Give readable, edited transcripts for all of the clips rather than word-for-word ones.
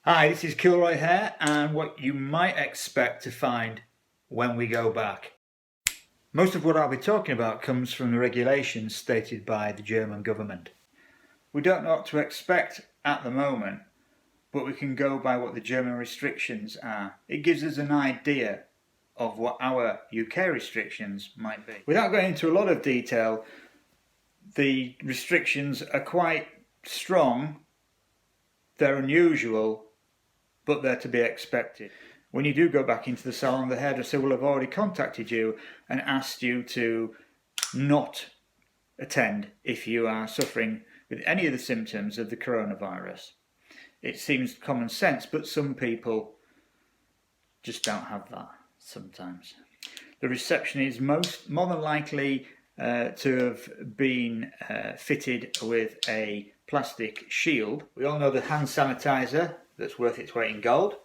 Hi, this is Kilroy Hair and what you might expect to find when we go back. Most of what I'll be talking about comes from the regulations stated by the German government. We don't know what to expect at the moment, but we can go by what the German restrictions are. It gives us an idea of what our UK restrictions might be. Without going into a lot of detail, the restrictions are quite strong, they're unusual, but they're to be expected. When you do go back into the salon, the hairdresser will have already contacted you and asked you to not attend if you are suffering with any of the symptoms of the coronavirus. It seems common sense, but some people just don't have that sometimes. The reception is more than likely to have been fitted with a plastic shield. We all know the hand sanitizer that's worth its weight in gold.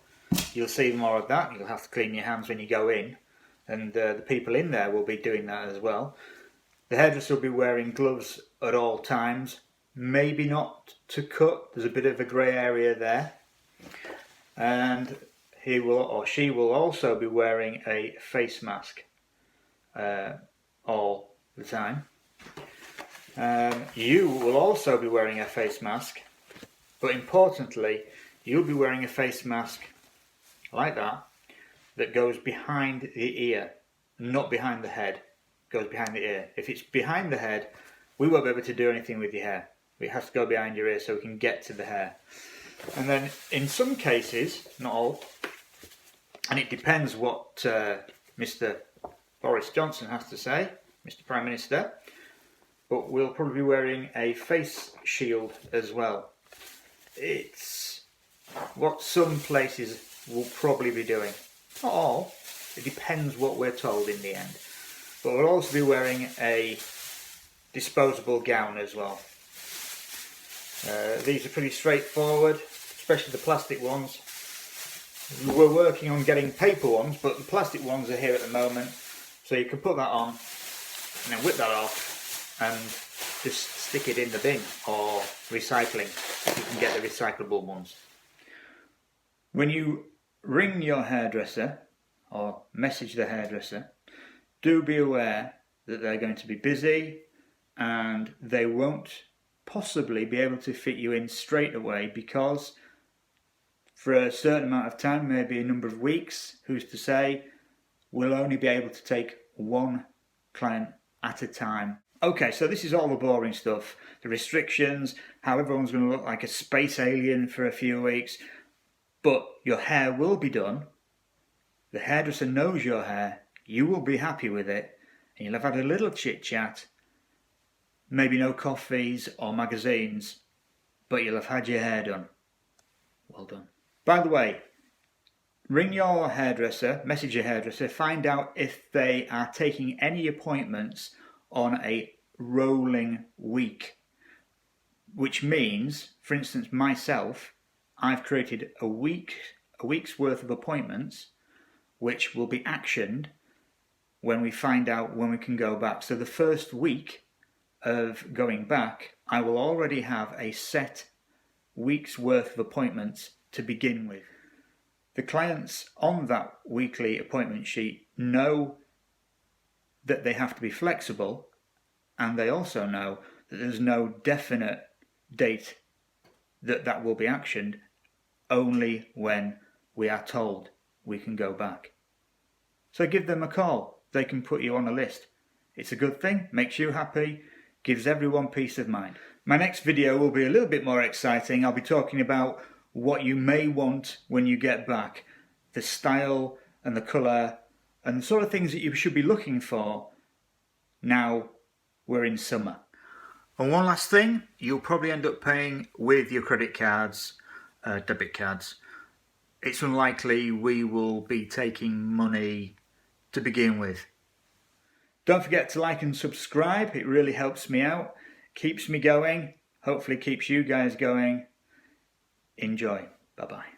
You'll see more of that. You'll have to clean your hands when you go in, and the people in there will be doing that as well. The hairdresser will be wearing gloves at all times, maybe not to cut, there's a bit of a grey area there, and he will or she will also be wearing a face mask all the time. You will also be wearing a face mask, but importantly you'll be wearing a face mask like that goes behind the ear, not behind the head. Goes behind the ear. If it's behind the head, we won't be able to do anything with your hair. It has to go behind your ear so we can get to the hair. And then in some cases, not all, and it depends what Mr. Boris Johnson has to say, Mr. Prime Minister, but we'll probably be wearing a face shield as well. It's what some places will probably be doing. Not all, it depends what we're told in the end. But we'll also be wearing a disposable gown as well. These are pretty straightforward, especially the plastic ones. We're working on getting paper ones, but the plastic ones are here at the moment. So you can put that on and then whip that off and just stick it in the bin or recycling if you can get the recyclable ones. When you ring your hairdresser or message the hairdresser, do be aware that they're going to be busy and they won't possibly be able to fit you in straight away, because for a certain amount of time, maybe a number of weeks, who's to say, we'll only be able to take one client at a time. Okay, so this is all the boring stuff, the restrictions, how everyone's going to look like a space alien for a few weeks. But your hair will be done, the hairdresser knows your hair, you will be happy with it, and you'll have had a little chit chat, maybe no coffees or magazines, but you'll have had your hair done. Well done. By the way, ring your hairdresser, message your hairdresser, find out if they are taking any appointments on a rolling week, which means, for instance, myself, I've created a week's worth of appointments which will be actioned when we find out when we can go back. So the first week of going back, I will already have a set week's worth of appointments to begin with. The clients on that weekly appointment sheet know that they have to be flexible, and they also know that there's no definite date that will be actioned, only when we are told we can go back. So give them a call, they can put you on a list. It's a good thing, makes you happy, gives everyone peace of mind. My next video will be a little bit more exciting. I'll be talking about what you may want when you get back, the style and the colour and the sort of things that you should be looking for now we're in summer. And one last thing, you'll probably end up paying with your credit cards, debit cards. It's unlikely we will be taking money to begin with. Don't forget to like and subscribe, it really helps me out, keeps me going, hopefully keeps you guys going. Enjoy. Bye bye.